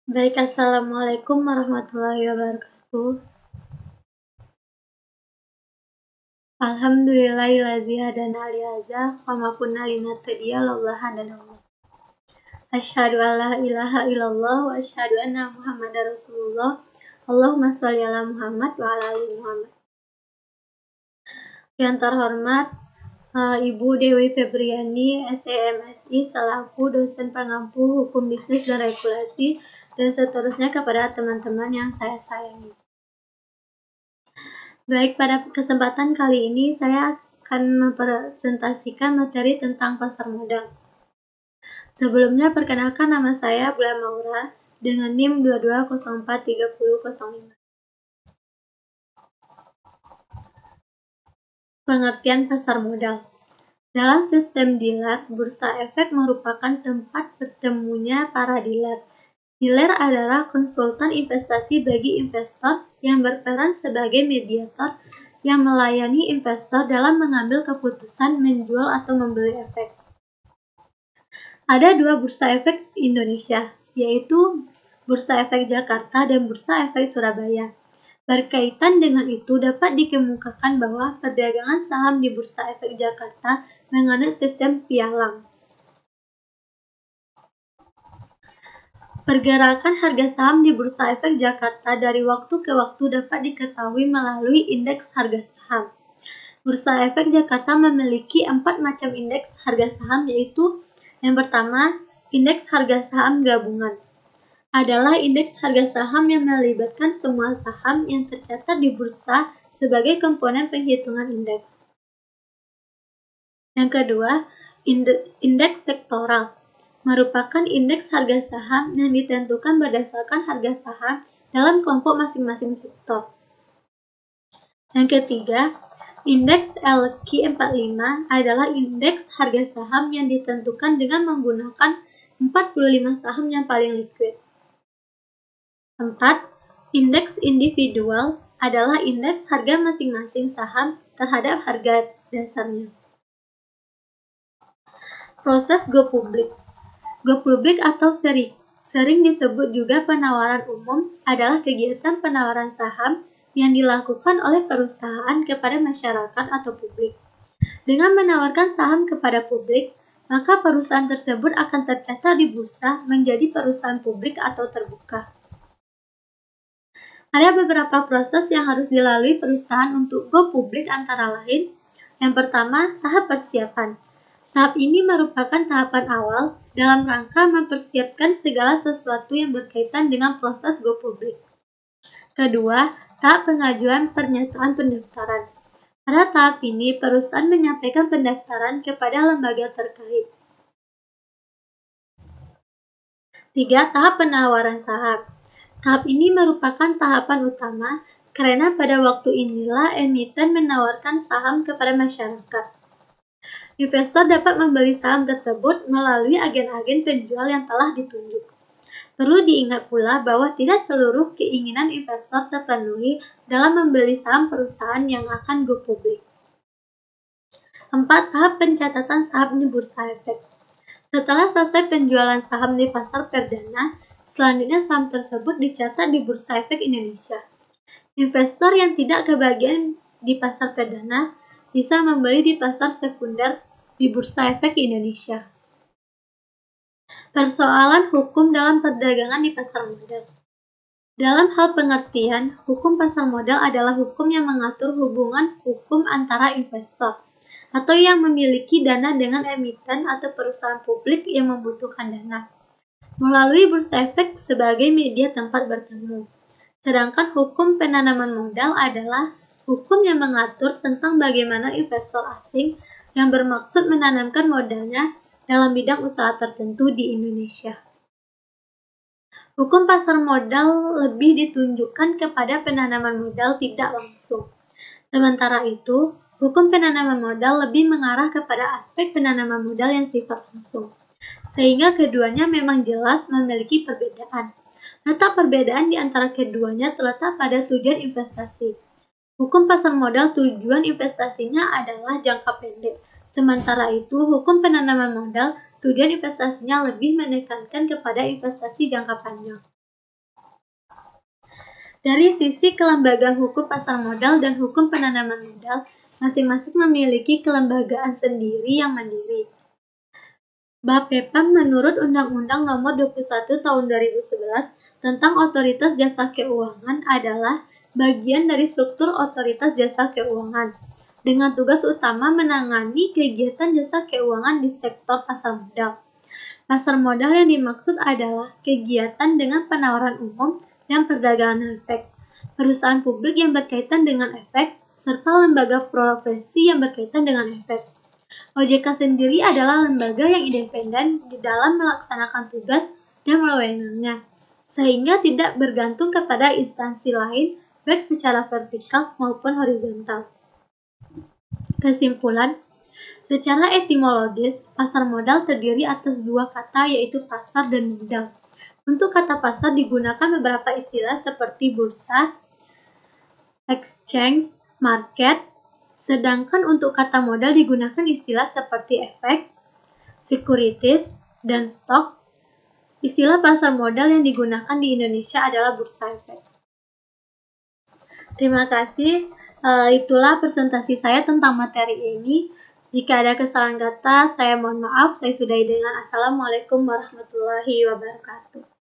Baik, Assalamualaikum warahmatullahi wabarakatuh. Alhamdulillahilladzi hadana lihaza wa ma kunna linahtadiya laula hadanallah. Asyhadu an la ilaha illallah wa asyhadu anna Muhammadar Rasulullah. Allahumma sholli ala Muhammad wa ala ali Muhammad. Yang terhormat Ibu Dewi Febriani, SEMSI, selaku dosen pengampu hukum bisnis dan regulasi, dan seterusnya kepada teman-teman yang saya sayangi. Baik, pada kesempatan kali ini saya akan mempresentasikan materi tentang pasar modal. Sebelumnya, perkenalkan nama saya Bula Maura dengan NIM 22043005. Pengertian pasar modal. Dalam sistem dealer, bursa efek merupakan tempat bertemunya para dealer. Dealer adalah konsultan investasi bagi investor yang berperan sebagai mediator yang melayani investor dalam mengambil keputusan menjual atau membeli efek. Ada dua bursa efek Indonesia, yaitu Bursa Efek Jakarta dan Bursa Efek Surabaya. Berkaitan dengan itu, dapat dikemukakan bahwa perdagangan saham di Bursa Efek Jakarta menganut sistem pialang. Pergerakan harga saham di Bursa Efek Jakarta dari waktu ke waktu dapat diketahui melalui indeks harga saham. Bursa Efek Jakarta memiliki 4 macam indeks harga saham, yaitu yang pertama, indeks harga saham gabungan. Adalah indeks harga saham yang melibatkan semua saham yang tercatat di bursa sebagai komponen penghitungan indeks. Yang kedua, indeks sektoral merupakan indeks harga saham yang ditentukan berdasarkan harga saham dalam kelompok masing-masing sektor. Yang ketiga, indeks LQ45 adalah indeks harga saham yang ditentukan dengan menggunakan 45 saham yang paling liquid. 4. Indeks individual adalah indeks harga masing-masing saham terhadap harga dasarnya. Proses go public. Go public atau sering disebut juga penawaran umum adalah kegiatan penawaran saham yang dilakukan oleh perusahaan kepada masyarakat atau publik. Dengan menawarkan saham kepada publik, maka perusahaan tersebut akan tercatat di bursa menjadi perusahaan publik atau terbuka. Ada beberapa proses yang harus dilalui perusahaan untuk go publik, antara lain, yang pertama, tahap persiapan. Tahap ini merupakan tahapan awal dalam rangka mempersiapkan segala sesuatu yang berkaitan dengan proses go publik. Kedua, tahap pengajuan pernyataan pendaftaran. Pada tahap ini, perusahaan menyampaikan pendaftaran kepada lembaga terkait. 3. Tahap penawaran saham. Tahap ini merupakan tahapan utama karena pada waktu inilah emiten menawarkan saham kepada masyarakat. Investor dapat membeli saham tersebut melalui agen-agen penjual yang telah ditunjuk. Perlu diingat pula bahwa tidak seluruh keinginan investor terpenuhi dalam membeli saham perusahaan yang akan go publik. 4. Tahap pencatatan saham di Bursa Efek. Setelah selesai penjualan saham di pasar perdana, selanjutnya saham tersebut dicatat di Bursa Efek Indonesia. Investor yang tidak kebagian di pasar perdana bisa membeli di pasar sekunder di Bursa Efek Indonesia. Persoalan hukum dalam perdagangan di pasar modal. Dalam hal pengertian, hukum pasar modal adalah hukum yang mengatur hubungan hukum antara investor atau yang memiliki dana dengan emiten atau perusahaan publik yang membutuhkan dana melalui Bursa Efek sebagai media tempat bertemu. Sedangkan hukum penanaman modal adalah hukum yang mengatur tentang bagaimana investor asing yang bermaksud menanamkan modalnya dalam bidang usaha tertentu di Indonesia. Hukum pasar modal lebih ditunjukkan kepada penanaman modal tidak langsung. Sementara itu, hukum penanaman modal lebih mengarah kepada aspek penanaman modal yang sifat langsung. Sehingga keduanya memang jelas memiliki perbedaan. Letak perbedaan di antara keduanya terletak pada tujuan investasi. Hukum pasar modal tujuan investasinya adalah jangka pendek. Sementara itu, hukum penanaman modal tujuan investasinya lebih menekankan kepada investasi jangka panjang. Dari sisi kelembagaan hukum pasar modal dan hukum penanaman modal, masing-masing memiliki kelembagaan sendiri yang mandiri. BAPEPAM menurut Undang-Undang Nomor 21 Tahun 2011 tentang Otoritas Jasa Keuangan adalah bagian dari struktur Otoritas Jasa Keuangan, dengan tugas utama menangani kegiatan jasa keuangan di sektor pasar modal. Pasar modal yang dimaksud adalah kegiatan dengan penawaran umum dan perdagangan efek, perusahaan publik yang berkaitan dengan efek, serta lembaga profesi yang berkaitan dengan efek. OJK sendiri adalah lembaga yang independen di dalam melaksanakan tugas dan wewenangnya, sehingga tidak bergantung kepada instansi lain, baik secara vertikal maupun horizontal. Kesimpulan, secara etimologis, pasar modal terdiri atas dua kata yaitu pasar dan modal. Untuk kata pasar digunakan beberapa istilah seperti bursa, exchange, market, sedangkan untuk kata modal digunakan istilah seperti efek, securities, dan stok. Istilah pasar modal yang digunakan di Indonesia adalah bursa efek. Terima kasih. Itulah presentasi saya tentang materi ini. Jika ada kesalahan kata, saya mohon maaf. Saya sudahi dengan Assalamualaikum warahmatullahi wabarakatuh.